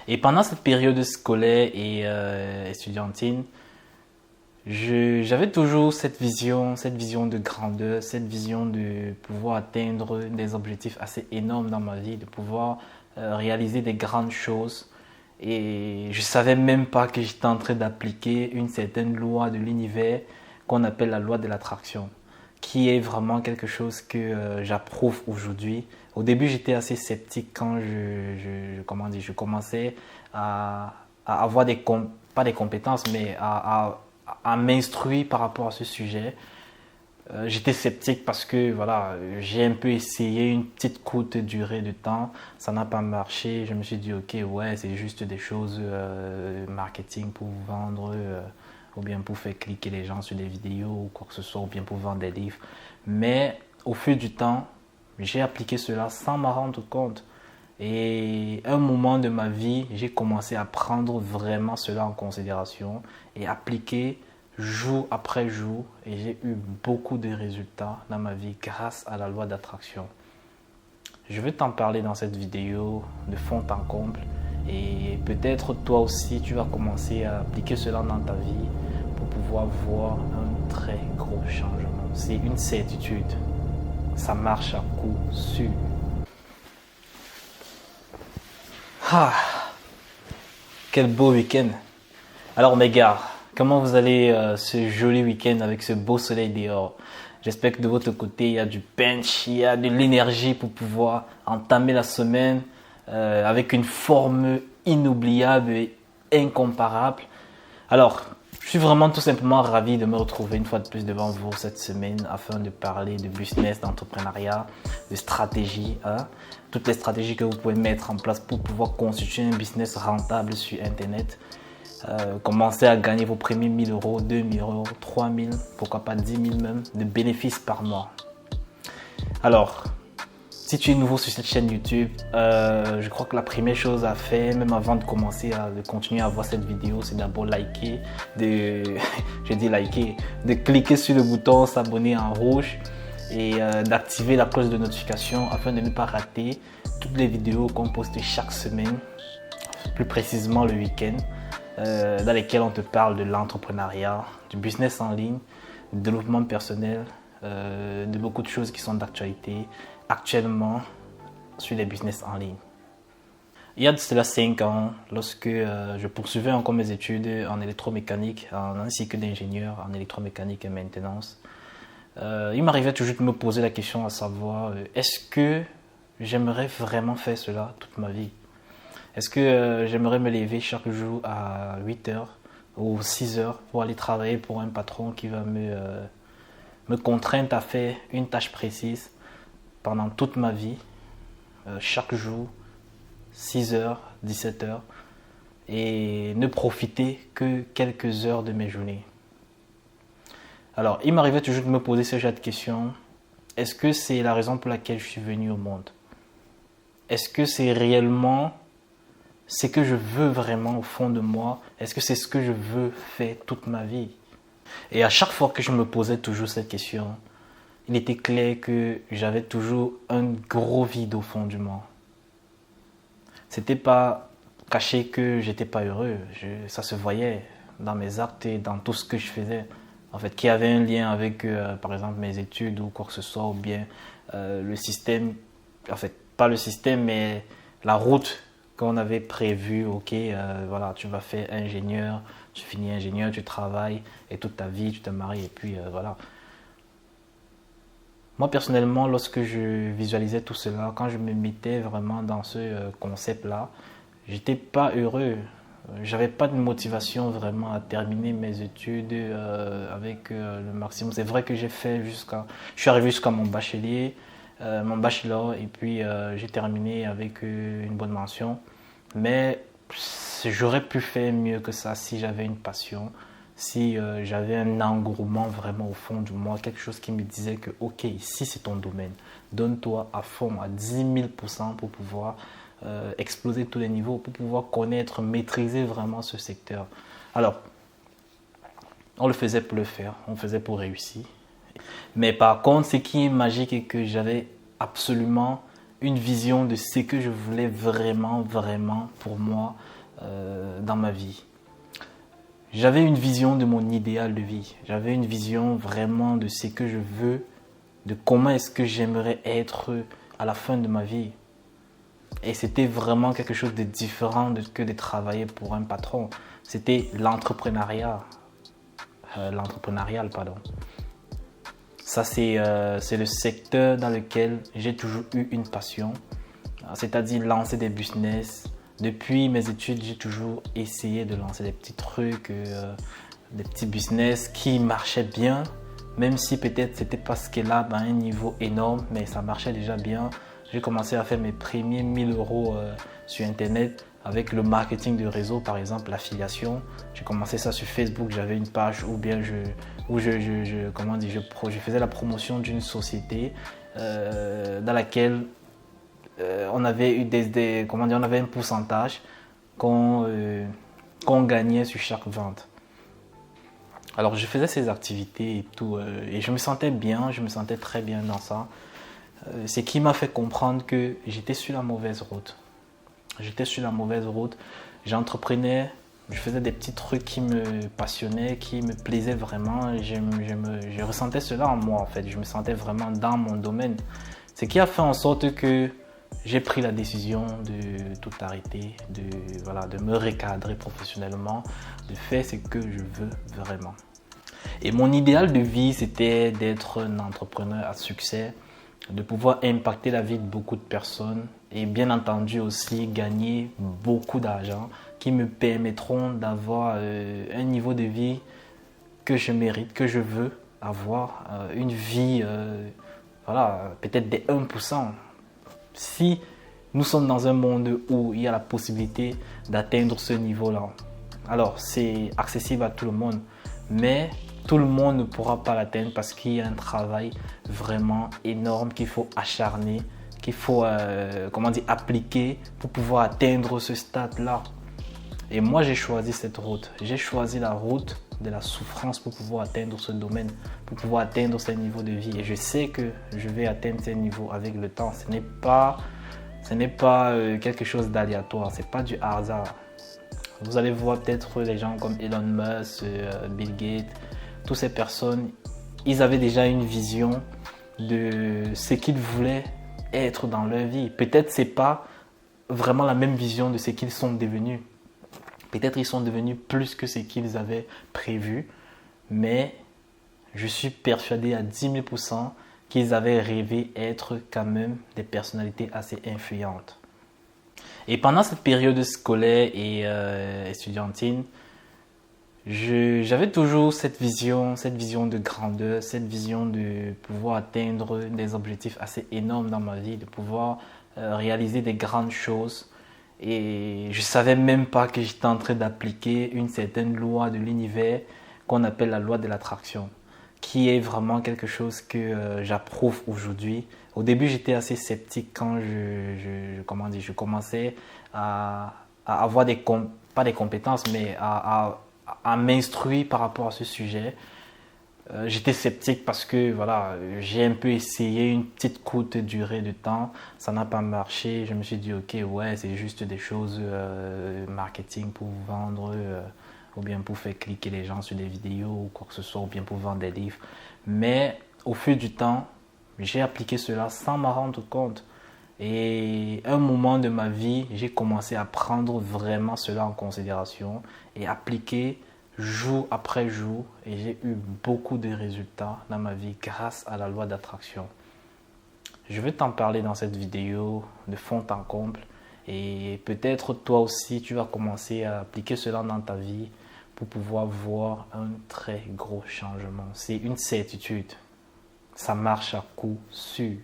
Et pendant cette période scolaire et estudiantine, j'avais toujours cette vision de grandeur, cette vision de pouvoir atteindre des objectifs assez énormes dans ma vie, de pouvoir réaliser des grandes choses. Et je savais même pas que j'étais en train d'appliquer une certaine loi de l'univers qu'on appelle la loi de l'attraction, qui est vraiment quelque chose que j'approuve aujourd'hui. Au début, j'étais assez sceptique quand comment dire, je commençais à avoir pas des compétences, mais à m'instruire par rapport à ce sujet. J'étais sceptique parce que voilà, j'ai un peu essayé une petite courte durée de temps, ça n'a pas marché. Je me suis dit ok, ouais, c'est juste des choses marketing pour vendre ou bien pour faire cliquer les gens sur des vidéos ou quoi que ce soit, ou bien pour vendre des livres. Mais au fil du temps, j'ai appliqué cela sans m'en rendre compte. Et à un moment de ma vie, j'ai commencé à prendre vraiment cela en considération et appliquer jour après jour. Et j'ai eu beaucoup de résultats dans ma vie grâce à la loi d'attraction. Je vais t'en parler dans cette vidéo de fond en comble. Et peut-être toi aussi, tu vas commencer à appliquer cela dans ta vie pour pouvoir voir un très gros changement. C'est une certitude. Ça marche à coup sûr. Ah, quel beau week-end. Alors mes gars, comment vous allez ce joli week-end avec ce beau soleil dehors? J'espère que de votre côté, il y a du punch, il y a de l'énergie pour pouvoir entamer la semaine avec une forme inoubliable et incomparable. Alors, je suis vraiment tout simplement ravi de me retrouver une fois de plus devant vous cette semaine afin de parler de business, d'entrepreneuriat, de stratégie. Hein? Toutes les stratégies que vous pouvez mettre en place pour pouvoir constituer un business rentable sur Internet. Commencez à gagner vos premiers 1000 euros, 2000 euros, 3000, pourquoi pas 10 000 même, de bénéfices par mois. Alors, si tu es nouveau sur cette chaîne YouTube, je crois que la première chose à faire, même avant de commencer de continuer à voir cette vidéo, c'est d'abord liker, de cliquer sur le bouton s'abonner en rouge et d'activer la cloche de notification afin de ne pas rater toutes les vidéos qu'on poste chaque semaine, plus précisément le week-end, dans lesquelles on te parle de l'entrepreneuriat, du business en ligne, du développement personnel, de beaucoup de choses qui sont d'actualité actuellement sur les business en ligne. Il y a de cela 5 ans, lorsque je poursuivais encore mes études en électromécanique, en cycle d'ingénieur en électromécanique et maintenance, il m'arrivait toujours de me poser la question à savoir, est-ce que j'aimerais vraiment faire cela toute ma vie? Est-ce que j'aimerais me lever chaque jour à 8 heures ou 6 heures pour aller travailler pour un patron qui va me contraindre à faire une tâche précise pendant toute ma vie, chaque jour, 6 heures, 17 heures, et ne profiter que quelques heures de mes journées? Alors, il m'arrivait toujours de me poser ce genre de questions. Est-ce que c'est la raison pour laquelle je suis venu au monde? Est-ce que c'est réellement ce que je veux vraiment au fond de moi? Est-ce que c'est ce que je veux faire toute ma vie? Et à chaque fois que je me posais toujours cette question, il était clair que j'avais toujours un gros vide au fond de moi. C'était pas caché que j'étais pas heureux. Ça se voyait dans mes actes et dans tout ce que je faisais. En fait, qui avait un lien avec, par exemple, mes études ou quoi que ce soit, ou bien le système, en fait, pas le système, mais la route qu'on avait prévue. Ok, voilà, tu vas faire ingénieur, tu finis ingénieur, tu travailles, et toute ta vie, tu te maries, et puis voilà. Moi, personnellement, lorsque je visualisais tout cela, quand je me mettais vraiment dans ce concept-là, j'étais pas heureux. J'avais pas de motivation vraiment à terminer mes études avec le maximum. C'est vrai que je suis arrivé jusqu'à mon bachelor, et puis j'ai terminé avec une bonne mention. Mais j'aurais pu faire mieux que ça si j'avais une passion, si j'avais un engouement vraiment au fond de moi, quelque chose qui me disait que ok, ici c'est ton domaine, donne-toi à fond, à 10 000% pour pouvoir exploser tous les niveaux, pour pouvoir connaître, maîtriser vraiment ce secteur. Alors, on le faisait pour le faire, on le faisait pour réussir. Mais par contre, ce qui est magique est que j'avais absolument une vision de ce que je voulais vraiment, vraiment pour moi dans ma vie. J'avais une vision de mon idéal de vie. J'avais une vision vraiment de ce que je veux, de comment est-ce que j'aimerais être à la fin de ma vie. Et c'était vraiment quelque chose de différent que de travailler pour un patron. C'était l'entrepreneuriat. L'entrepreneurial, pardon. Ça, c'est le secteur dans lequel j'ai toujours eu une passion, c'est-à-dire lancer des business. Depuis mes études, j'ai toujours essayé de lancer des petits trucs, des petits business qui marchaient bien, même si peut-être c'était pas ce qu'est là à un niveau énorme, mais ça marchait déjà bien. J'ai commencé à faire mes premiers 1000 euros sur Internet avec le marketing de réseau, par exemple l'affiliation. J'ai commencé ça sur Facebook, j'avais une page où bien je faisais la promotion d'une société dans laquelle on avait eu on avait un pourcentage qu'on gagnait sur chaque vente. Alors je faisais ces activités et tout, et je me sentais bien, je me sentais très bien dans ça. Ce qui m'a fait comprendre que j'étais sur la mauvaise route. J'étais sur la mauvaise route, j'entreprenais, je faisais des petits trucs qui me passionnaient, qui me plaisaient vraiment. Je ressentais cela en moi en fait, je me sentais vraiment dans mon domaine. Ce qui a fait en sorte que j'ai pris la décision de tout arrêter, de me recadrer professionnellement, de faire ce que je veux vraiment. Et mon idéal de vie, c'était d'être un entrepreneur à succès, de pouvoir impacter la vie de beaucoup de personnes et bien entendu aussi gagner beaucoup d'argent qui me permettront d'avoir un niveau de vie que je mérite, que je veux avoir, une vie peut-être des 1%. Si nous sommes dans un monde où il y a la possibilité d'atteindre ce niveau-là, alors c'est accessible à tout le monde, mais tout le monde ne pourra pas l'atteindre parce qu'il y a un travail vraiment énorme qu'il faut acharner, qu'il faut appliquer pour pouvoir atteindre ce stade-là. Et moi, j'ai choisi cette route. J'ai choisi la route de la souffrance pour pouvoir atteindre ce domaine, pour pouvoir atteindre ce niveau de vie. Et je sais que je vais atteindre ces niveaux avec le temps. Ce n'est pas quelque chose d'aléatoire, ce n'est pas du hasard. Vous allez voir peut-être les gens comme Elon Musk, Bill Gates, toutes ces personnes, ils avaient déjà une vision de ce qu'ils voulaient être dans leur vie. Peut-être ce n'est pas vraiment la même vision de ce qu'ils sont devenus. Peut-être ils sont devenus plus que ce qu'ils avaient prévu, mais je suis persuadé à 10 000% qu'ils avaient rêvé être quand même des personnalités assez influentes. Et pendant cette période scolaire et estudiantine, j'avais toujours cette vision de grandeur, cette vision de pouvoir atteindre des objectifs assez énormes dans ma vie, de pouvoir réaliser des grandes choses. Et je ne savais même pas que j'étais en train d'appliquer une certaine loi de l'univers qu'on appelle la loi de l'attraction, qui est vraiment quelque chose que j'approuve aujourd'hui. Au début, j'étais assez sceptique quand je commençais à avoir pas des compétences, mais à m'instruire par rapport à ce sujet. J'étais sceptique parce que voilà, j'ai un peu essayé une petite courte durée de temps, ça n'a pas marché. Je me suis dit ok, ouais, c'est juste des choses marketing pour vendre ou bien pour faire cliquer les gens sur des vidéos ou quoi que ce soit, ou bien pour vendre des livres. Mais au fil du temps, j'ai appliqué cela sans m'en rendre compte. Et à un moment de ma vie, j'ai commencé à prendre vraiment cela en considération et appliquer jour après jour, et j'ai eu beaucoup de résultats dans ma vie grâce à la loi d'attraction. Je vais t'en parler dans cette vidéo de fond en comble, et peut-être toi aussi tu vas commencer à appliquer cela dans ta vie pour pouvoir voir un très gros changement. C'est une certitude, ça marche à coup sûr.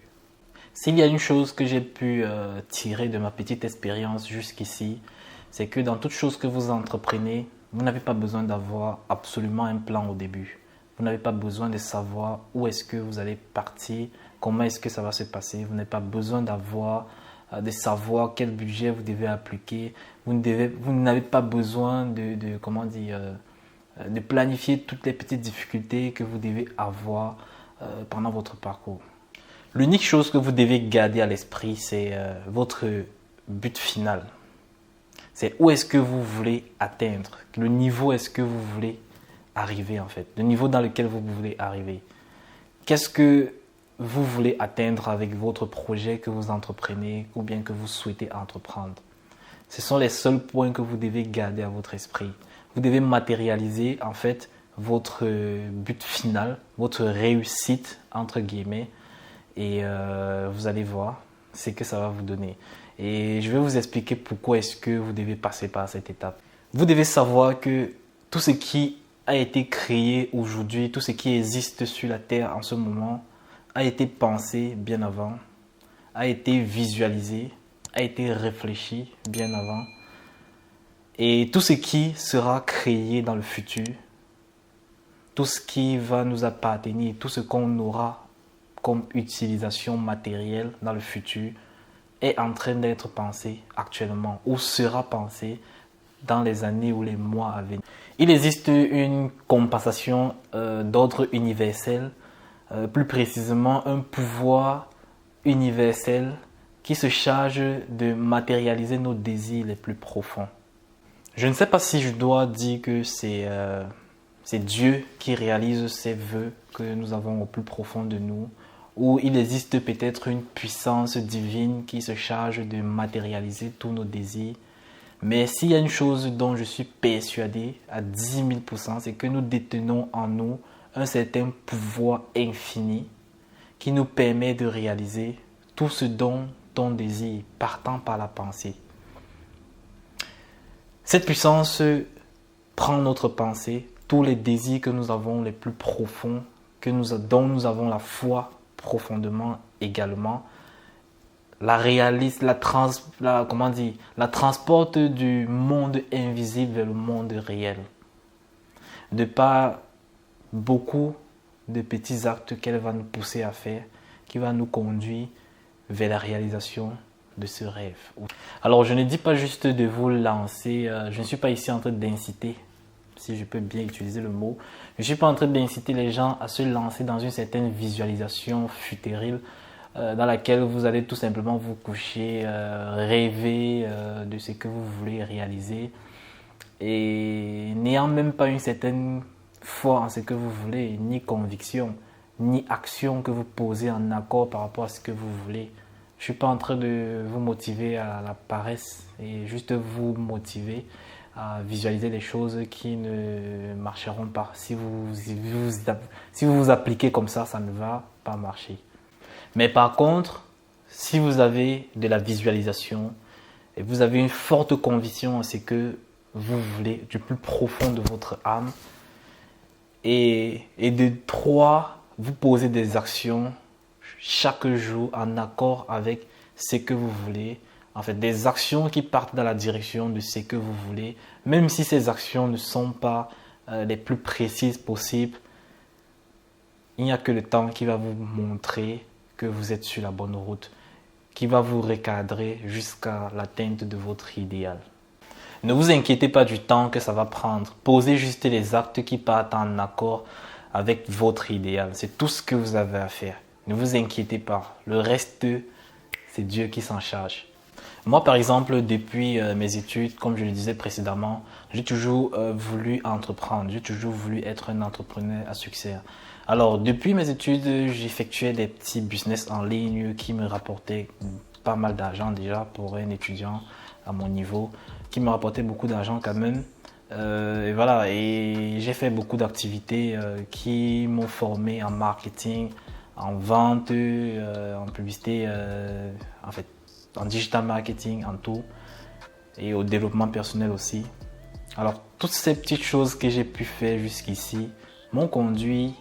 S'il y a une chose que j'ai pu tirer de ma petite expérience jusqu'ici, c'est que dans toute chose que vous entreprenez, vous n'avez pas besoin d'avoir absolument un plan au début. Vous n'avez pas besoin de savoir où est-ce que vous allez partir, comment est-ce que ça va se passer. Vous n'avez pas besoin de savoir quel budget vous devez appliquer. Vous n'avez pas besoin de planifier toutes les petites difficultés que vous devez avoir pendant votre parcours. L'unique chose que vous devez garder à l'esprit, c'est votre but final. C'est où est-ce que vous voulez atteindre, le niveau est-ce que vous voulez arriver en fait, le niveau dans lequel vous voulez arriver. Qu'est-ce que vous voulez atteindre avec votre projet que vous entreprenez ou bien que vous souhaitez entreprendre. Ce sont les seuls points que vous devez garder à votre esprit. Vous devez matérialiser en fait votre but final, votre réussite entre guillemets et vous allez voir ce que ça va vous donner. Et je vais vous expliquer pourquoi est-ce que vous devez passer par cette étape. Vous devez savoir que tout ce qui a été créé aujourd'hui, tout ce qui existe sur la terre en ce moment, a été pensé bien avant, a été visualisé, a été réfléchi bien avant. Et tout ce qui sera créé dans le futur, tout ce qui va nous appartenir, tout ce qu'on aura comme utilisation matérielle dans le futur, est en train d'être pensé actuellement ou sera pensé dans les années ou les mois à venir. Il existe une compensation d'ordre universel, plus précisément un pouvoir universel qui se charge de matérialiser nos désirs les plus profonds. Je ne sais pas si je dois dire que c'est Dieu qui réalise ces vœux que nous avons au plus profond de nous, ou il existe peut-être une puissance divine qui se charge de matérialiser tous nos désirs. Mais s'il y a une chose dont je suis persuadé à 10 000%, c'est que nous détenons en nous un certain pouvoir infini qui nous permet de réaliser tout ce dont on désire, partant par la pensée. Cette puissance prend notre pensée, tous les désirs que nous avons les plus profonds, dont nous avons la foi profondément également, la réalise, la transporte du monde invisible vers le monde réel. De par beaucoup de petits actes qu'elle va nous pousser à faire, qui va nous conduire vers la réalisation de ce rêve. Alors je ne dis pas juste de vous lancer, je ne suis pas ici en train d'inciter, si je peux bien utiliser le mot, je ne suis pas en train d'inciter les gens à se lancer dans une certaine visualisation futérile dans laquelle vous allez tout simplement vous coucher, rêver de ce que vous voulez réaliser et n'ayant même pas une certaine foi en ce que vous voulez, ni conviction, ni action que vous posez en accord par rapport à ce que vous voulez. Je ne suis pas en train de vous motiver à la paresse et juste vous motiver à visualiser des choses qui ne marcheront pas. Si vous vous appliquez comme ça ne va pas marcher. Mais par contre, si vous avez de la visualisation et vous avez une forte conviction en ce que vous voulez du plus profond de votre âme et de 3, vous posez des actions chaque jour en accord avec ce que vous voulez. En fait, des actions qui partent dans la direction de ce que vous voulez, même si ces actions ne sont pas les plus précises possibles, il n'y a que le temps qui va vous montrer que vous êtes sur la bonne route, qui va vous recadrer jusqu'à l'atteinte de votre idéal. Ne vous inquiétez pas du temps que ça va prendre. Posez juste les actes qui partent en accord avec votre idéal. C'est tout ce que vous avez à faire. Ne vous inquiétez pas. Le reste, c'est Dieu qui s'en charge. Moi, par exemple, depuis mes études, comme je le disais précédemment, j'ai toujours voulu entreprendre. J'ai toujours voulu être un entrepreneur à succès. Alors, depuis mes études, j'effectuais des petits business en ligne qui me rapportaient pas mal d'argent déjà pour un étudiant à mon niveau, qui me rapportait beaucoup d'argent quand même. Et voilà, et j'ai fait beaucoup d'activités qui m'ont formé en marketing, en vente, en publicité, en fait, en digital marketing, en tout, et au développement personnel aussi. Alors, toutes ces petites choses que j'ai pu faire jusqu'ici m'ont conduit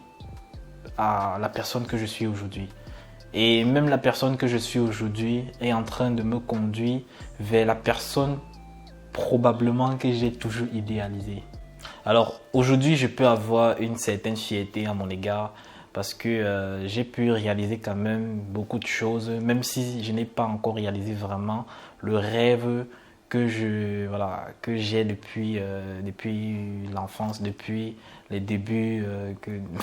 à la personne que je suis aujourd'hui. Et même la personne que je suis aujourd'hui est en train de me conduire vers la personne probablement que j'ai toujours idéalisée. Alors, aujourd'hui, je peux avoir une certaine fierté à mon égard parce que j'ai pu réaliser quand même beaucoup de choses, même si je n'ai pas encore réalisé vraiment le rêve que j'ai depuis l'enfance, depuis les débuts,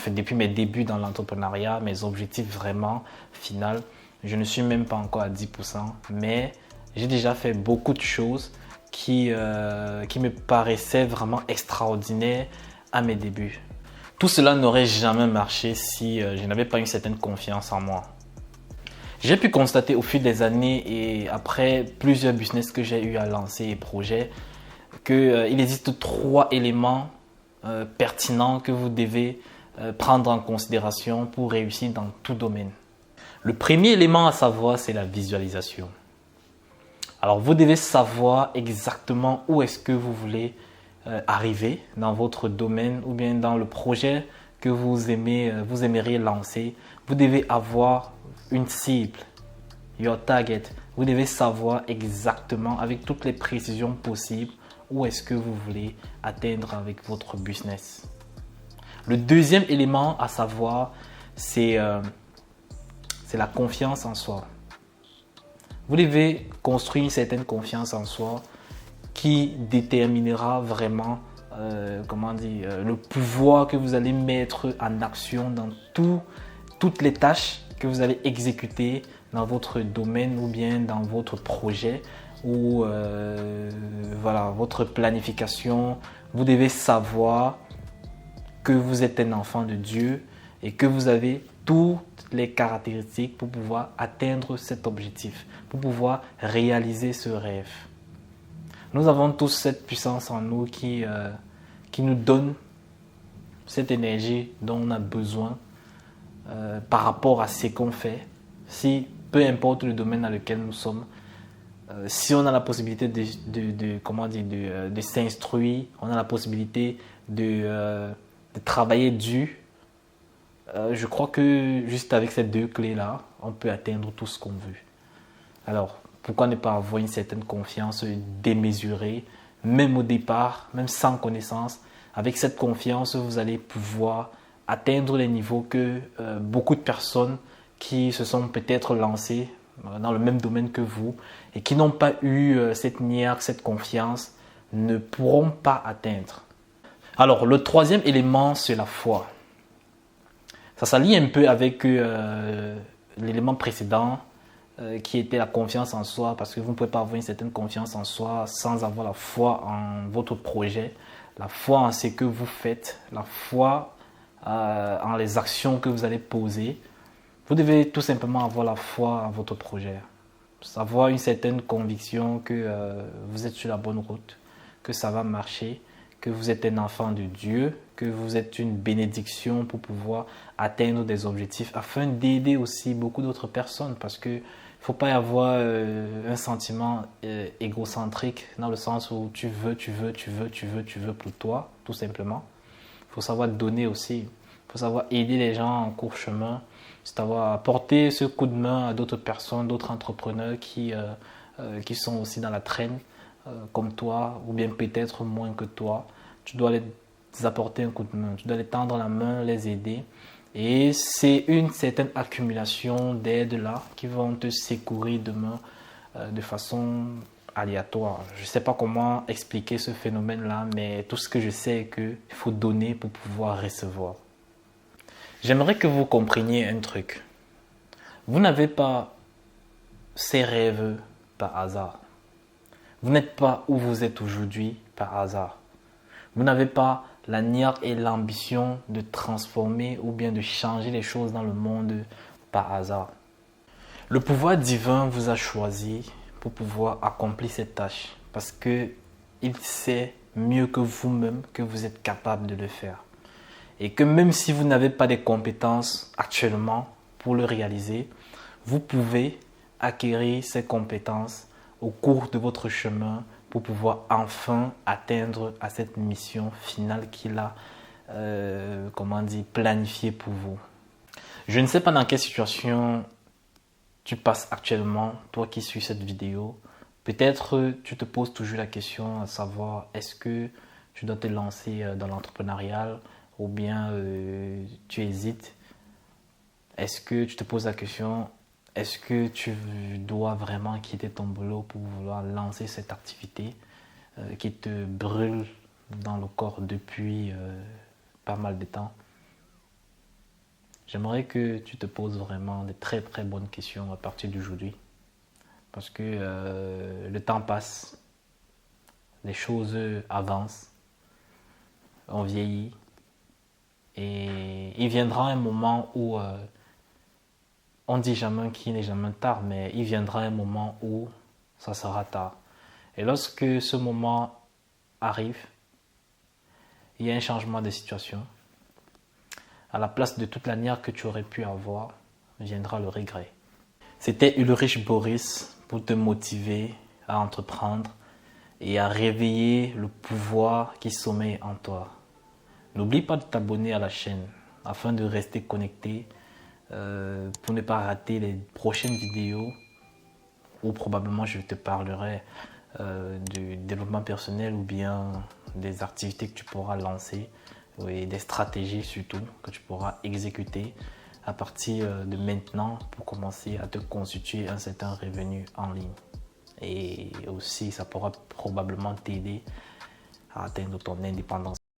depuis mes débuts dans l'entrepreneuriat, mes objectifs vraiment finaux. Je ne suis même pas encore à 10%, mais j'ai déjà fait beaucoup de choses qui me paraissaient vraiment extraordinaires à mes débuts. Tout cela n'aurait jamais marché si je n'avais pas une certaine confiance en moi. J'ai pu constater au fil des années et après plusieurs business que j'ai eu à lancer et projets qu'il existe 3 éléments pertinents que vous devez prendre en considération pour réussir dans tout domaine. Le premier élément à savoir, c'est la visualisation. Alors, vous devez savoir exactement où est-ce que vous voulez arriver dans votre domaine ou bien dans le projet que vous aimeriez lancer. Vous devez avoir une cible, your target. Vous devez savoir exactement, avec toutes les précisions possibles, où est-ce que vous voulez atteindre avec votre business. Le deuxième élément à savoir, c'est la confiance en soi. Vous devez construire une certaine confiance en soi qui déterminera vraiment le pouvoir que vous allez mettre en action dans toutes les tâches que vous allez exécuter dans votre domaine ou bien dans votre projet ou votre planification. Vous devez savoir que vous êtes un enfant de Dieu et que vous avez toutes les caractéristiques pour pouvoir atteindre cet objectif, pour pouvoir réaliser ce rêve. Nous avons tous cette puissance en nous qui nous donne cette énergie dont on a besoin par rapport à ce qu'on fait. Si, peu importe le domaine dans lequel nous sommes, si on a la possibilité de s'instruire, on a la possibilité de travailler dur, je crois que juste avec ces 2 clés-là, on peut atteindre tout ce qu'on veut. Alors, pourquoi ne pas avoir une certaine confiance démesurée, même au départ, même sans connaissance. Avec cette confiance, vous allez pouvoir atteindre les niveaux que beaucoup de personnes qui se sont peut-être lancées dans le même domaine que vous et qui n'ont pas eu cette niaque, cette confiance, ne pourront pas atteindre. Alors, le troisième élément, c'est la foi. Ça s'allie un peu avec l'élément précédent qui était la confiance en soi, parce que vous ne pouvez pas avoir une certaine confiance en soi sans avoir la foi en votre projet, la foi en ce que vous faites, la foi en les actions que vous allez poser. Vous devez tout simplement avoir la foi en votre projet, avoir une certaine conviction que vous êtes sur la bonne route, que ça va marcher, que vous êtes un enfant de Dieu, que vous êtes une bénédiction pour pouvoir atteindre des objectifs afin d'aider aussi beaucoup d'autres personnes, parce que il ne faut pas y avoir un sentiment égocentrique dans le sens où tu veux pour toi, tout simplement. Il faut savoir donner aussi, il faut savoir aider les gens en court chemin, savoir apporter ce coup de main à d'autres personnes, d'autres entrepreneurs qui sont aussi dans la traîne comme toi, ou bien peut-être moins que toi. Tu dois les apporter un coup de main, tu dois les tendre la main, les aider. Et c'est une certaine accumulation d'aides là qui vont te secourir demain de façon aléatoire. Je ne sais pas comment expliquer ce phénomène-là, mais tout ce que je sais est qu'il faut donner pour pouvoir recevoir. J'aimerais que vous compreniez un truc. Vous n'avez pas ces rêves par hasard. Vous n'êtes pas où vous êtes aujourd'hui par hasard. Vous n'avez pas la niaque et l'ambition de transformer ou bien de changer les choses dans le monde par hasard. Le pouvoir divin vous a choisi pour pouvoir accomplir cette tâche parce qu'il sait mieux que vous-même que vous êtes capable de le faire. Et que même si vous n'avez pas les compétences actuellement pour le réaliser, vous pouvez acquérir ces compétences au cours de votre chemin pour pouvoir enfin atteindre à cette mission finale qu'il a planifiée pour vous. Je ne sais pas dans quelle situation tu passes actuellement, toi qui suis cette vidéo. Peut-être tu te poses toujours la question à savoir est-ce que tu dois te lancer dans l'entrepreneuriat ou bien tu hésites. Est-ce que tu te poses la question Est-ce que tu dois vraiment quitter ton boulot pour vouloir lancer cette activité qui te brûle dans le corps depuis pas mal de temps? J'aimerais que tu te poses vraiment de très très bonnes questions à partir d'aujourd'hui. Parce que le temps passe, les choses avancent, on vieillit. Et il viendra un moment où, on dit jamais qu'il n'est jamais tard, mais il viendra un moment où ça sera tard. Et lorsque ce moment arrive, il y a un changement de situation. À la place de toute la nière que tu aurais pu avoir, viendra le regret. C'était Ulrich Boris pour te motiver à entreprendre et à réveiller le pouvoir qui sommeille en toi. N'oublie pas de t'abonner à la chaîne afin de rester connecté pour ne pas rater les prochaines vidéos où probablement je te parlerai du développement personnel ou bien des activités que tu pourras lancer et des stratégies surtout que tu pourras exécuter à partir de maintenant pour commencer à te constituer un certain revenu en ligne. Et aussi, ça pourra probablement t'aider à atteindre ton indépendance